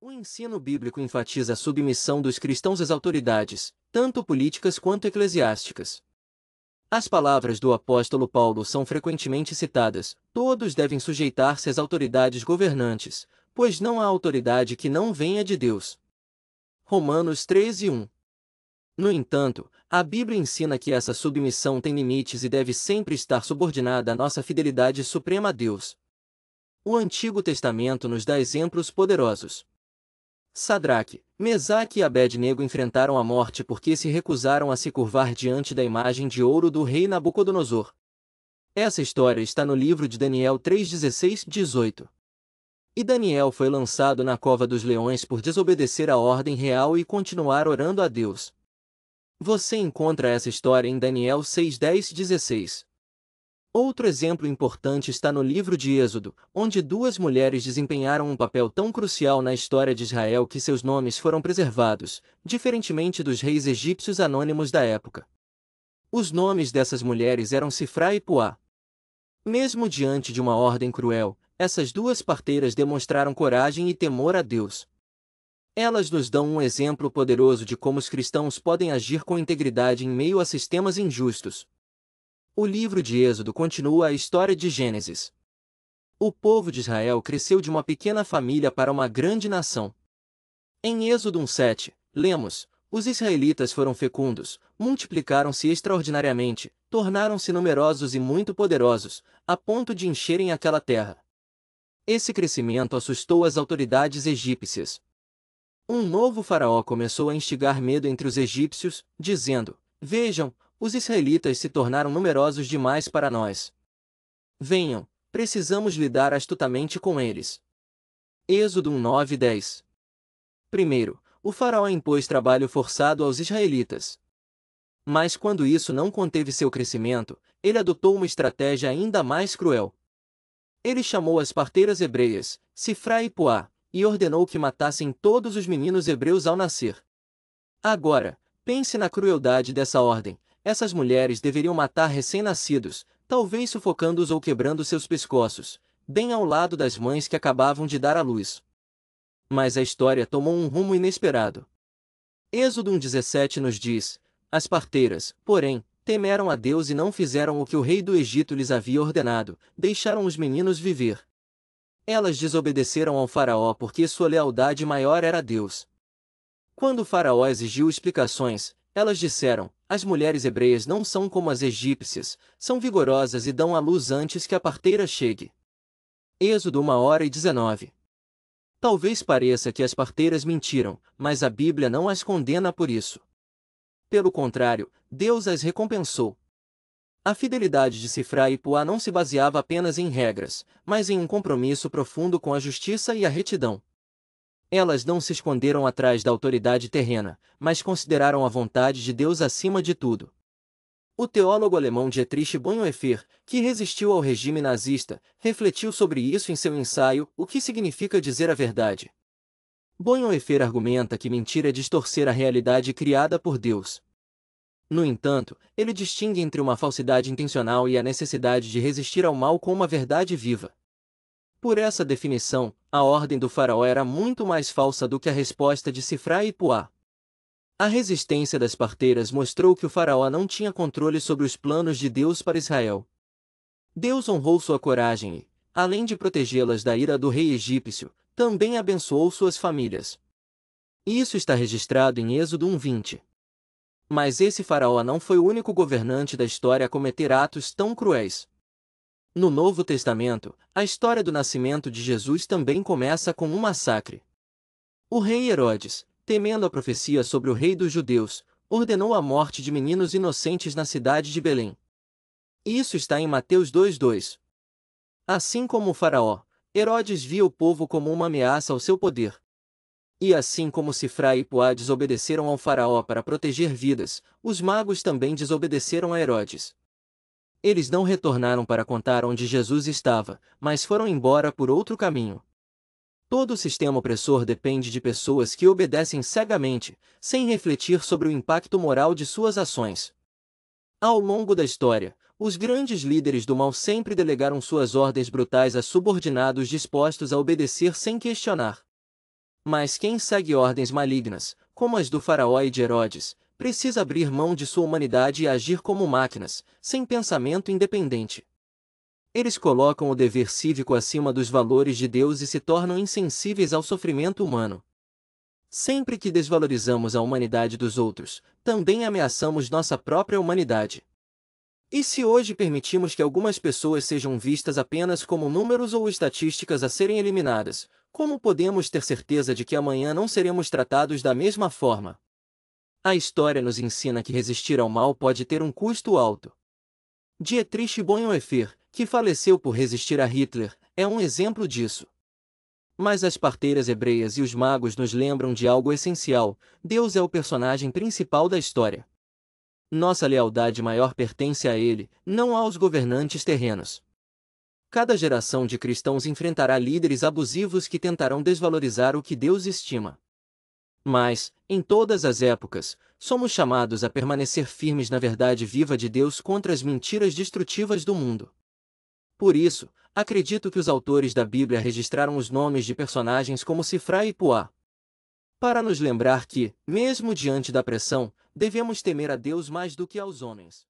O ensino bíblico enfatiza a submissão dos cristãos às autoridades, tanto políticas quanto eclesiásticas. As palavras do apóstolo Paulo são frequentemente citadas: todos devem sujeitar-se às autoridades governantes, pois não há autoridade que não venha de Deus. Romanos 13:1. No entanto, a Bíblia ensina que essa submissão tem limites e deve sempre estar subordinada à nossa fidelidade suprema a Deus. O Antigo Testamento nos dá exemplos poderosos. Sadraque, Mesaque e Abed-nego enfrentaram a morte porque se recusaram a se curvar diante da imagem de ouro do rei Nabucodonosor. Essa história está no livro de Daniel 3:16-18. E Daniel foi lançado na cova dos leões por desobedecer à ordem real e continuar orando a Deus. Você encontra essa história em Daniel 6:10-16. Outro exemplo importante está no livro de Êxodo, onde duas mulheres desempenharam um papel tão crucial na história de Israel que seus nomes foram preservados, diferentemente dos reis egípcios anônimos da época. Os nomes dessas mulheres eram Sifrá e Puá. Mesmo diante de uma ordem cruel, essas duas parteiras demonstraram coragem e temor a Deus. Elas nos dão um exemplo poderoso de como os cristãos podem agir com integridade em meio a sistemas injustos. O livro de Êxodo continua a história de Gênesis. O povo de Israel cresceu de uma pequena família para uma grande nação. Em Êxodo 1:7, lemos: os israelitas foram fecundos, multiplicaram-se extraordinariamente, tornaram-se numerosos e muito poderosos, a ponto de encherem aquela terra. Esse crescimento assustou as autoridades egípcias. Um novo faraó começou a instigar medo entre os egípcios, dizendo: vejam, os israelitas se tornaram numerosos demais para nós. Venham, precisamos lidar astutamente com eles. Êxodo 1:9-10. Primeiro, o faraó impôs trabalho forçado aos israelitas. Mas quando isso não conteve seu crescimento, ele adotou uma estratégia ainda mais cruel. Ele chamou as parteiras hebreias, Sifrá e Puá, e ordenou que matassem todos os meninos hebreus ao nascer. Agora, pense na crueldade dessa ordem. Essas mulheres deveriam matar recém-nascidos, talvez sufocando-os ou quebrando seus pescoços, bem ao lado das mães que acabavam de dar à luz. Mas a história tomou um rumo inesperado. Êxodo 1:17 nos diz: as parteiras, porém, temeram a Deus e não fizeram o que o rei do Egito lhes havia ordenado, deixaram os meninos viver. Elas desobedeceram ao faraó porque sua lealdade maior era a Deus. Quando o faraó exigiu explicações, elas disseram: as mulheres hebreias não são como as egípcias, são vigorosas e dão à luz antes que a parteira chegue. Êxodo 1:19. Talvez pareça que as parteiras mentiram, mas a Bíblia não as condena por isso. Pelo contrário, Deus as recompensou. A fidelidade de Sifrá e Puá não se baseava apenas em regras, mas em um compromisso profundo com a justiça e a retidão. Elas não se esconderam atrás da autoridade terrena, mas consideraram a vontade de Deus acima de tudo. O teólogo alemão Dietrich Bonhoeffer, que resistiu ao regime nazista, refletiu sobre isso em seu ensaio O que significa dizer a verdade. Bonhoeffer argumenta que mentira é distorcer a realidade criada por Deus. No entanto, ele distingue entre uma falsidade intencional e a necessidade de resistir ao mal com uma verdade viva. Por essa definição, a ordem do faraó era muito mais falsa do que a resposta de Sifrá e Puá. A resistência das parteiras mostrou que o faraó não tinha controle sobre os planos de Deus para Israel. Deus honrou sua coragem e, além de protegê-las da ira do rei egípcio, também abençoou suas famílias. Isso está registrado em Êxodo 1:20. Mas esse faraó não foi o único governante da história a cometer atos tão cruéis. No Novo Testamento, a história do nascimento de Jesus também começa com um massacre. O rei Herodes, temendo a profecia sobre o rei dos judeus, ordenou a morte de meninos inocentes na cidade de Belém. Isso está em Mateus 2:2. Assim como o faraó, Herodes via o povo como uma ameaça ao seu poder. E assim como Sifrá e Puá desobedeceram ao faraó para proteger vidas, os magos também desobedeceram a Herodes. Eles não retornaram para contar onde Jesus estava, mas foram embora por outro caminho. Todo o sistema opressor depende de pessoas que obedecem cegamente, sem refletir sobre o impacto moral de suas ações. Ao longo da história, os grandes líderes do mal sempre delegaram suas ordens brutais a subordinados dispostos a obedecer sem questionar. Mas quem segue ordens malignas, como as do faraó e de Herodes, precisa abrir mão de sua humanidade e agir como máquinas, sem pensamento independente. Eles colocam o dever cívico acima dos valores de Deus e se tornam insensíveis ao sofrimento humano. Sempre que desvalorizamos a humanidade dos outros, também ameaçamos nossa própria humanidade. E se hoje permitimos que algumas pessoas sejam vistas apenas como números ou estatísticas a serem eliminadas, como podemos ter certeza de que amanhã não seremos tratados da mesma forma? A história nos ensina que resistir ao mal pode ter um custo alto. Dietrich Bonhoeffer, que faleceu por resistir a Hitler, é um exemplo disso. Mas as parteiras hebreias e os magos nos lembram de algo essencial: Deus é o personagem principal da história. Nossa lealdade maior pertence a Ele, não aos governantes terrenos. Cada geração de cristãos enfrentará líderes abusivos que tentarão desvalorizar o que Deus estima. Mas, em todas as épocas, somos chamados a permanecer firmes na verdade viva de Deus contra as mentiras destrutivas do mundo. Por isso, acredito que os autores da Bíblia registraram os nomes de personagens como Sifra e Puá, para nos lembrar que, mesmo diante da pressão, devemos temer a Deus mais do que aos homens.